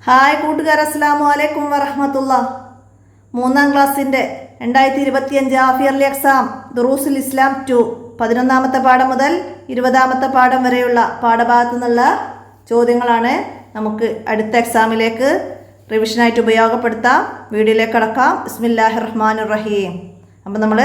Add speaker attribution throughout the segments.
Speaker 1: Hi കൂട്ടുകാർ, അസ്സലാമു അലൈക്കും വറഹ്മത്തുള്ളാ. മൂന്നാം ക്ലാസ്സിൻ്റെ 2025 ഹാഫ് ഇയർലി എക്സാം ദുറൂസുൽ ഇസ്ലാം 2 11ാമത്തെ പാഠം മുതൽ 20ാമത്തെ പാഠം വരെയുള്ള പാഠഭാഗത്തു നിന്നുള്ള ചോദ്യങ്ങളാണ് നമുക്ക് അടുത്ത എക്സാമിലേക്ക് റിവിഷനായിട്ട് ഉപയോഗപ്പെടുത്താം. വീഡിയോയിലേക്ക് കടക്കാം. ബിസ്മില്ലാഹിർ റഹ്മാനിർ റഹീം. അപ്പോൾ നമ്മൾ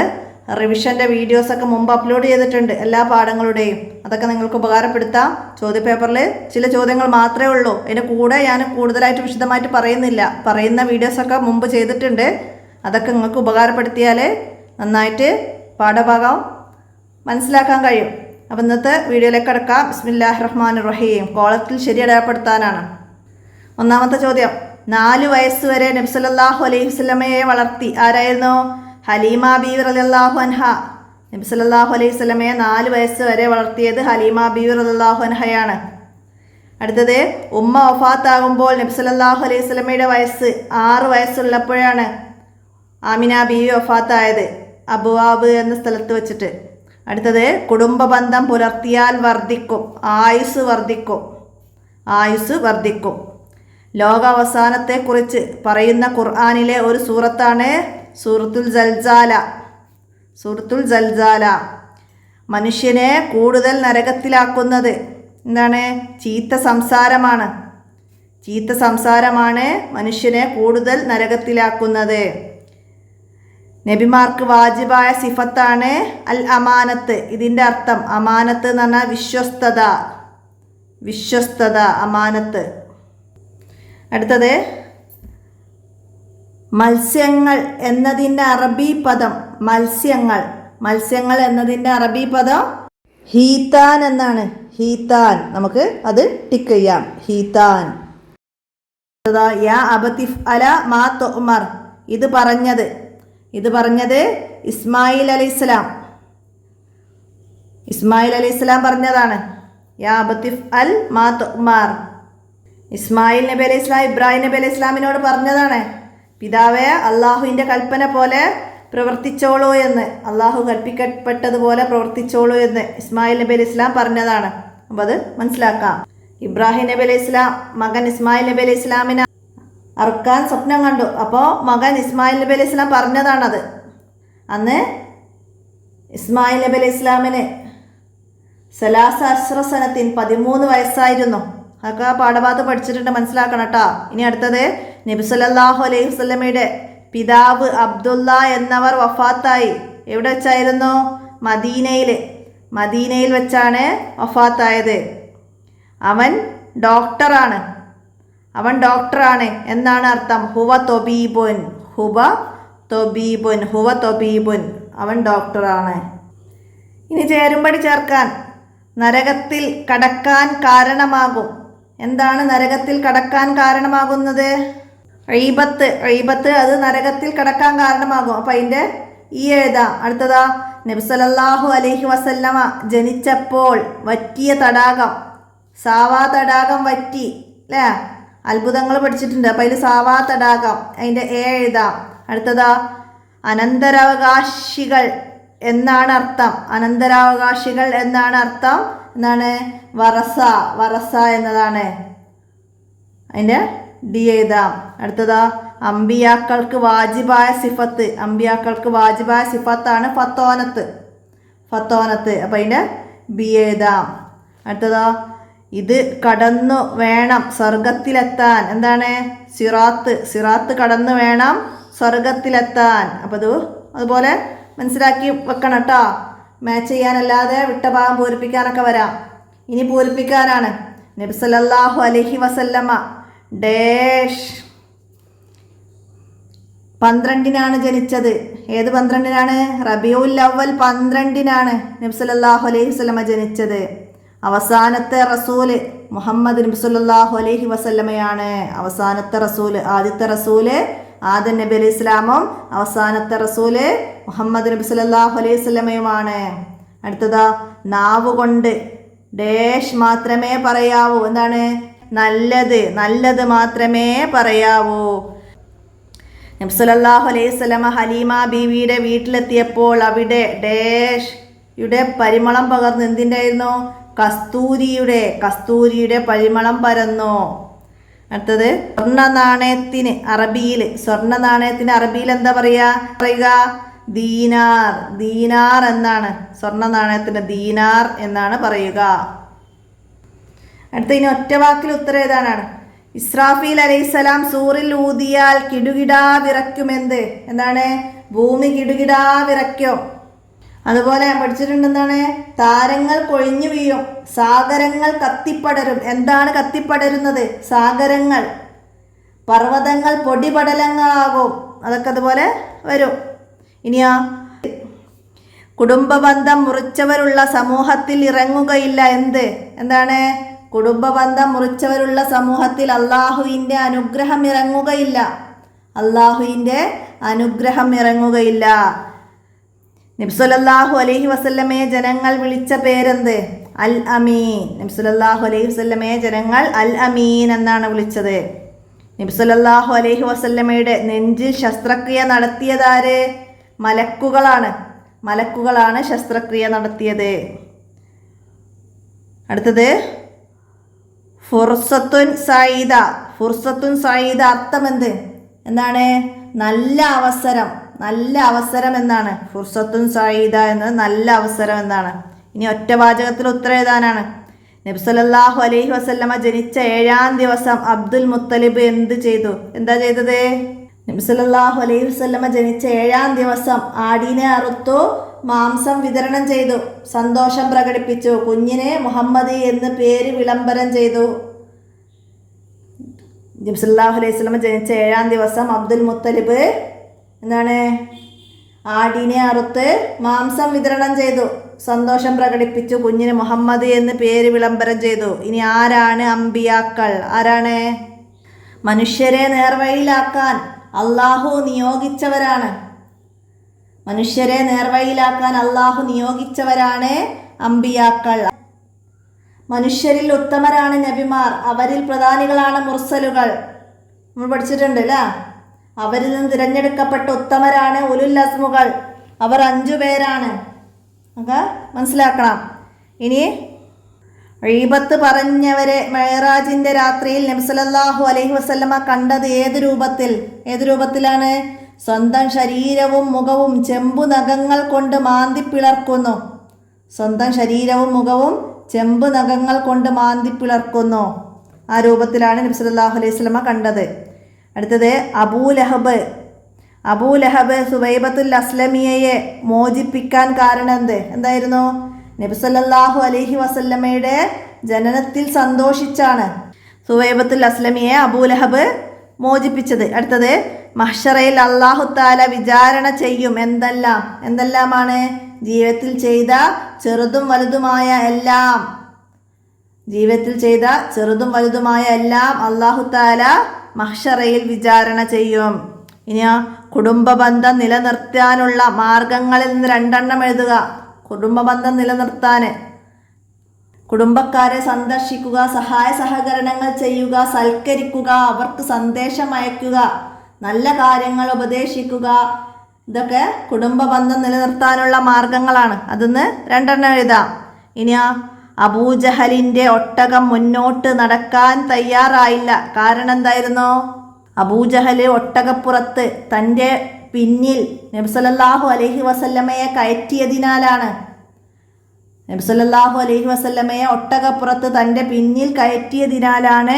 Speaker 1: റിവിഷൻ്റെ വീഡിയോസൊക്കെ മുമ്പ് അപ്ലോഡ് ചെയ്തിട്ടുണ്ട്, എല്ലാ പാഠങ്ങളുടെയും. അതൊക്കെ നിങ്ങൾക്ക് ഉപകാരപ്പെടുത്താം. ചോദ്യപേപ്പറിൽ ചില ചോദ്യങ്ങൾ മാത്രമേ ഉള്ളൂ, അതിൻ്റെ കൂടെ ഞാൻ കൂടുതലായിട്ട് വിശദമായിട്ട് പറയുന്നില്ല. പറയുന്ന വീഡിയോസൊക്കെ മുമ്പ് ചെയ്തിട്ടുണ്ട്. അതൊക്കെ നിങ്ങൾക്ക് ഉപകാരപ്പെടുത്തിയാൽ നന്നായിട്ട് പാഠഭാഗം മനസ്സിലാക്കാൻ കഴിയും. അപ്പോൾ ഇന്നത്തെ വീഡിയോയിലേക്ക് കടക്കാം. ബിസ്മില്ലാഹിർ റഹ്മാനിർ റഹീം. കോളത്തിൽ ശരി അടയാളപ്പെടുത്താനാണ്. ഒന്നാമത്തെ ചോദ്യം, 4 വയസ്സ് വരെ നബി സല്ലല്ലാഹു അലൈഹി വസല്ലമയെ വളർത്തി ആരായിരുന്നു? ഹലീമ ബീവി റളിയല്ലാഹു അൻഹ. നബി സല്ലല്ലാഹു അലൈഹി വസല്ലമയെ 4 വയസ്സ് വരെ വളർത്തിയത് ഹലീമ ബീവി റളിയല്ലാഹു അൻഹയാണ്. അടുത്തത്, ഉമ്മ വഫാത്താകുമ്പോൾ നബി സല്ലല്ലാഹു അലൈഹി വസല്ലമയുടെ വയസ്സ് 6 വയസ്സുള്ളപ്പോഴാണ് ആമിന ബീവി വഫാത്തായത്, അബുവാബ് എന്ന സ്ഥലത്ത് വെച്ചിട്ട്. അടുത്തത്, കുടുംബ ബന്ധം പുലർത്തിയാൽ വർദ്ധിക്കും, ആയുസ് വർദ്ധിക്കും. ലോകാവസാനത്തെക്കുറിച്ച് പറയുന്ന ഖുർആനിലെ ഒരു സൂറത്താണ് സൂറത്തുൽ സൽസാല. മനുഷ്യനെ കൂടുതൽ നരകത്തിലാക്കുന്നത് എന്താണ്? ചീത്ത സംസാരമാണ് മനുഷ്യനെ കൂടുതൽ നരകത്തിലാക്കുന്നത്. നബിമാർക്ക് വാജിബായ സിഫത്താണ് അൽ അമാനത്ത്. ഇതിൻ്റെ അർത്ഥം അമാനത്ത് എന്ന് പറഞ്ഞാൽ വിശ്വസ്തത, അമാനത്ത്. അടുത്തത്, മത്സ്യങ്ങൾ എന്നതിൻ്റെ അറബി പദം ഹീത്താൻ എന്നാണ്. നമുക്ക് അത് ടിക്ക് ചെയ്യാം. ഹീത്താൻ. യാ അബതിഫ് അല മാ തുഅ്മർ. ഇത് പറഞ്ഞത് ഇസ്മായിൽ അലൈഹിസ്സലാം പറഞ്ഞതാണ്. യാ അബതിഫ് അൽ മാ തുഅ്മർ. ഇസ്മായിൽ നബി അലൈഹി സ്വലാം ഇബ്രാഹിം നബി അലൈഹി സ്വലാമിനോട് പറഞ്ഞതാണ്, പിതാവേ അള്ളാഹുവിൻ്റെ കൽപ്പന പോലെ പ്രവർത്തിച്ചോളൂ എന്ന്, അള്ളാഹു കൽപ്പിക്കപ്പെട്ടതുപോലെ പ്രവർത്തിച്ചോളൂ എന്ന് ഇസ്മായിൽ നബി അലൈഹി സ്വലാം പറഞ്ഞതാണ്. അപ്പോൾ അത് മനസ്സിലാക്കാം. ഇബ്രാഹിം നബി അലൈഹി സ്വലാം മകൻ ഇസ്മായിൽ നബി അലൈഹി സ്വലാമിനെ അറുക്കാൻ സ്വപ്നം കണ്ടു. അപ്പോൾ മകൻ ഇസ്മായിൽ നബി അലൈഹി സ്വലാം പറഞ്ഞതാണത്. അന്ന് ഇസ്മായിൽ നബി അലൈഹി സ്വലാമിന് 13 വയസ്സായിരുന്നു. അതൊക്കെ പാഠഭാഗത്ത് പഠിച്ചിട്ടുണ്ട്, മനസ്സിലാക്കണം കേട്ടോ. ഇനി അടുത്തത്, നബി സല്ലല്ലാഹു അലൈഹി വസല്ലമയുടെ പിതാവ് അബ്ദുള്ള എന്നവർ വഫാത്തായി. എവിടെ വെച്ചായിരുന്നു? മദീനയിൽ വെച്ചാണ് വഫാത്തായത്. അവൻ ഡോക്ടറാണ് എന്നാണ് അർത്ഥം. ഹുവ തൊബീബുൻ. അവൻ ഡോക്ടറാണ്. ഇനി ചേരുംപടി ചേർക്കാൻ. നരകത്തിൽ കടക്കാൻ കാരണമാകും. എന്താണ് നരകത്തിൽ കടക്കാൻ കാരണമാകുന്നത്? ഗീബത്ത്. അത് നരകത്തിൽ കടക്കാൻ കാരണമാകും. അപ്പം അതിൻ്റെ ഈ എഴുതാം. അടുത്തതാ, നബി സല്ലല്ലാഹു അലൈഹി വസല്ലമ ജനിച്ചപ്പോൾ വറ്റിയ തടാകം, സാവാ തടാകം വറ്റി അല്ലേ? അത്ഭുതങ്ങൾ പഠിച്ചിട്ടുണ്ട്. അപ്പം അതിൽ സാവാ തടാകം, അതിൻ്റെ എഴുതാം. അടുത്തതാ, അനന്തരാവകാശികൾ എന്നാണ് അർത്ഥം. എന്താണ്? വറസ എന്നതാണ്. അതിൻ്റെ ഡി എഴുതാം. അടുത്തതാ, അമ്പിയാക്കൾക്ക് വാജിബായ സിഫത്താണ് ഫത്തോനത്ത്. അപ്പം അതിൻ്റെ ബി എഴുതാം. അടുത്തതാ, ഇത് കടന്നു വേണം സ്വർഗത്തിലെത്താൻ. എന്താണ്? സിറാത്ത് കടന്നു വേണം സ്വർഗത്തിലെത്താൻ. അപ്പം അതുപോലെ മനസ്സിലാക്കി വെക്കണം കേട്ടോ. മാച്ച് ചെയ്യാനല്ലാതെ വിട്ട ഭാഗം പൂരിപ്പിക്കാനൊക്കെ വരാം. ഇനി പൂരിപ്പിക്കാനാണ്. നബി സല്ലല്ലാഹു അലൈഹി വസല്ലമ ഡാഷ് 12-നാണ് ജനിച്ചത്. ഏത് 12-നാണ്? റബീഉൽ അവ്വൽ 12-നാണ് നബി സല്ലല്ലാഹു അലൈഹി വസല്ലമ ജനിച്ചത്. അവസാനത്തെ റസൂല് മുഹമ്മദ് നബി സല്ലല്ലാഹു അലൈഹി വസല്ലമയാണ്. ആദ്യത്തെ റസൂല് ആദം നബി അലൈഹി സ്വലാമും അവസാനത്തെ റസൂല് മുഹമ്മദ് നബി സല്ലല്ലാഹു അലൈഹി വസല്ലമയുമാണ്. അടുത്തതാ, നാവ് കൊണ്ട് ഡാഷ് മാത്രമേ പറയാവൂ. എന്താണ്? നല്ലത് മാത്രമേ പറയാവൂ. നബി സല്ലല്ലാഹു അലൈഹി വസല്ലമ ഹലീമ ബീവിയുടെ വീട്ടിലെത്തിയപ്പോൾ അവിടെ ഡാഷ് യുടെ പരിമളം പകർന്ന് എന്തിൻ്റെ ആയിരുന്നു? കസ്തൂരിയുടെ പരിമളം പരന്നു. അടുത്തത് സ്വർണ്ണ നാണയത്തിന് അറബിയിൽ എന്താ പറയുക? ദീനാർ. ദീനാർ എന്നാണ് സ്വർണ്ണ നാണയത്തിന് ദീനാർ എന്നാണ് പറയുക. അടുത്ത ഇനി ഒറ്റ വാക്കിൽ ഉത്തരം ഏതാണ്? ഇസ്രാഫീൽ അലൈഹിസ്സലാം സൂറിൽ ഊതിയാൽ കിടുകിടാ വിറയ്ക്കുമെന്ത്? എന്താണ്? ഭൂമി കിടുകിടാ വിറയ്ക്കും. അതുപോലെ ഞാൻ പഠിച്ചിട്ടുണ്ട് എന്താണ്? താരങ്ങൾ കൊഴിഞ്ഞു വീഴും, സാഗരങ്ങൾ കത്തിപ്പടരും. എന്താണ് കത്തിപ്പടരുന്നത്? സാഗരങ്ങൾ. പർവ്വതങ്ങൾ പൊടിപടലങ്ങളാകും. അതൊക്കെ അതുപോലെ വരും. ഇനിയോ കുടുംബബന്ധം മുറിച്ചവരുള്ള സമൂഹത്തിൽ ഇറങ്ങുകയില്ല. എന്താണ്? കുടുംബബന്ധം മുറിച്ചവരുള്ള സമൂഹത്തിൽ അള്ളാഹുവിൻ്റെ അനുഗ്രഹം ഇറങ്ങുകയില്ല. നബി സല്ലല്ലാഹു അലൈഹി വസല്ലമയെ ജനങ്ങൾ വിളിച്ച പേരെന്ത്? അൽ അമീൻ. നബി സല്ലല്ലാഹു അലൈഹി വസല്ലമയെ ജനങ്ങൾ അൽ അമീൻ എന്നാണ് വിളിച്ചത്. നബി സല്ലല്ലാഹു അലൈഹി വസല്ലമയുടെ നെഞ്ചിൽ ശസ്ത്രക്രിയ നടത്തിയതാര്? മലക്കുകളാണ് ശസ്ത്രക്രിയ നടത്തിയത്. അടുത്തത് ഫുർസത്തുൻ സഈദ അർത്ഥം എന്താണ്? നല്ല അവസരം എന്നാണ്. ഫുർസത്തുൻ സഈദ എന്നത് നല്ല അവസരം എന്നാണ്. ഇനി ഒറ്റ വാചകത്തിൽ ഉത്തരം എഴുതാനാണ്. നബി സല്ലല്ലാഹു അലൈഹി വസല്ലമ ജനിച്ച 7-ാം ദിവസം അബ്ദുൽ മുത്തലിബ് എന്താ ചെയ്തത്? നബി സല്ലല്ലാഹു അലൈഹി വസല്ലമ ജനിച്ച 7-ാം ദിവസം ആടിനെ അറുത്തു മാംസം വിതരണം ചെയ്തു, സന്തോഷം പ്രകടിപ്പിച്ചു. കുഞ്ഞിനെ മുഹമ്മദ് എന്ന് പേര് വിളംബരം ചെയ്തു. നബി സല്ലല്ലാഹു അലൈഹി വസല്ലമ ജനിച്ച 7-ാം ദിവസം അബ്ദുൽ മുത്തലിബ് എന്താണ്? ആടിനെ അറുത്ത് മാംസം വിതരണം ചെയ്തു, സന്തോഷം പ്രകടിപ്പിച്ചു. കുഞ്ഞിന് മുഹമ്മദ് എന്ന് പേര് വിളംബരം ചെയ്തു. ഇനി ആരാണ് അമ്പിയാക്കൾ? മനുഷ്യരെ നേർവഴിയിലാക്കാൻ അള്ളാഹു നിയോഗിച്ചവരാണ് അമ്പിയാക്കൾ. മനുഷ്യരിൽ ഉത്തമരാണ് നബിമാർ, അവരിൽ പ്രധാനികളാണ് മുർസലുകൾ. നമ്മൾ പഠിച്ചിട്ടുണ്ട് അല്ലേ? അവരിൽ നിന്ന് തിരഞ്ഞെടുക്കപ്പെട്ട ഉത്തമരാണ് ഉലുൽ അസ്മുകൾ. അവർ 5 പേരാണ്. മനസ്സിലാക്കണം. ഇനി ഗീബത്ത് പറഞ്ഞവരെ മെഹ്റാജിന്റെ രാത്രിയിൽ നബി സല്ലല്ലാഹു അലൈഹി വസല്ലമ കണ്ടത് ഏത് രൂപത്തിലാണ്? സ്വന്തം ശരീരവും മുഖവും ചെമ്പു നഖങ്ങൾ കൊണ്ട് മാന്തി പിളർക്കുന്നു. ആ രൂപത്തിലാണ് നബി സല്ലല്ലാഹു അലൈഹി വസല്ലമ കണ്ടത്. അടുത്തത് അബൂലഹബ് സുവൈബത്തുൽ അസ്ലമിയയെ മോചിപ്പിക്കാൻ കാരണം എന്തായിരുന്നു? നബി സല്ലല്ലാഹു അലൈഹി വസല്ലമയുടെ ജനനത്തിൽ സന്തോഷിച്ചാണ് സുവൈബത്തുൽ അസ്ലമിയെ അബൂലഹബ് മോചിപ്പിച്ചത്. അടുത്തത് മഹ്ശറയിൽ അല്ലാഹു തആല വിചാരണ ചെയ്യും. എന്തെല്ലാമാണ്? ജീവിതത്തിൽ ചെയ്ത ചെറുതും വലുതുമായ എല്ലാം അല്ലാഹു തആല മഹ്ശറയിൽ വിചാരണ ചെയ്യും. ഇനിയോ കുടുംബബന്ധം നിലനിർത്താനുള്ള മാർഗങ്ങളിൽ നിന്ന് 2 എഴുതുക. കുടുംബബന്ധം നിലനിർത്താൻ കുടുംബക്കാരെ സന്ദർശിക്കുക, സഹായ സഹകരണങ്ങൾ ചെയ്യുക, സൽക്കരിക്കുക, അവർക്ക് സന്ദേശം അയക്കുക, നല്ല കാര്യങ്ങൾ ഉപദേശിക്കുക. ഇതൊക്കെ കുടുംബബന്ധം നിലനിർത്താനുള്ള മാർഗങ്ങളാണ്. അതിന്ന് 2 എഴുതാം. ഇനിയോ അബൂജഹലിൻ്റെ ഒട്ടകം മുന്നോട്ട് നടക്കാൻ തയ്യാറായില്ല. കാരണം എന്തായിരുന്നു? അബൂജഹൽ ഒട്ടകപ്പുറത്ത് തൻ്റെ പിന്നിൽ നബി സല്ലല്ലാഹു അലൈഹി വസല്ലമയെ കയറ്റിയതിനാലാണ്. ഒട്ടകപ്പുറത്ത് തൻ്റെ പിന്നിൽ കയറ്റിയതിനാലാണ്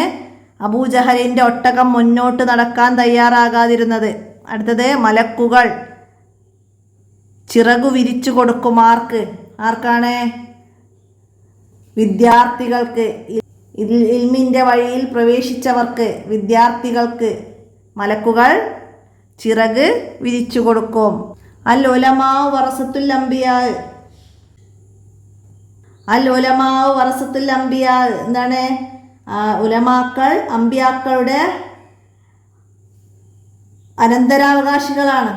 Speaker 1: അബൂജഹലിൻ്റെ ഒട്ടകം മുന്നോട്ട് നടക്കാൻ തയ്യാറാകാതിരുന്നത്. അടുത്തത് മലക്കുകൾ ചിറകു വിരിച്ചു കൊടുക്കും. ആർക്കാണ്? വിദ്യാർത്ഥികൾക്ക്. ഇൽമിൻ്റെ വഴിയിൽ പ്രവേശിച്ചവർക്ക്, വിദ്യാർത്ഥികൾക്ക് മലക്കുകൾ ചിറക് വിരിച്ചു കൊടുക്കും. അൽ ഉലമാഉ വറസത്തുൽ അംബിയാ. എന്താണ്? ഉലമാക്കൾ അമ്പിയാക്കളുടെ അനന്തരാവകാശികളാണ്.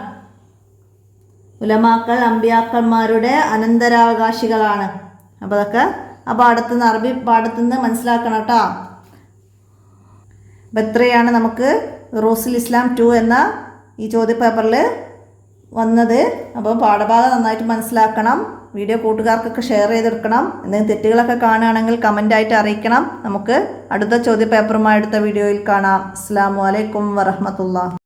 Speaker 1: അമ്പിയാക്കന്മാരുടെ അനന്തരാവകാശികളാണ്. അപ്പോൾ അതൊക്കെ അറബി പാഠത്തുനിന്ന് മനസ്സിലാക്കണം കേട്ടോ. അപ്പം ഇത്രയാണ് നമുക്ക് ദുറൂസുൽ ഇസ്ലാം 2 എന്ന ഈ ചോദ്യപേപ്പറിൽ വന്നത്. അപ്പോൾ പാഠഭാഗം നന്നായിട്ട് മനസ്സിലാക്കണം. വീഡിയോ കൂട്ടുകാർക്കൊക്കെ ഷെയർ ചെയ്തെടുക്കണം. എന്തെങ്കിലും തെറ്റുകളൊക്കെ കാണുകയാണെങ്കിൽ കമൻ്റായിട്ട് അറിയിക്കണം. നമുക്ക് അടുത്ത ചോദ്യപേപ്പറുമായി അടുത്ത വീഡിയോയിൽ കാണാം. അസ്സലാമു അലൈക്കും വറഹ്മത്തുള്ളാഹി.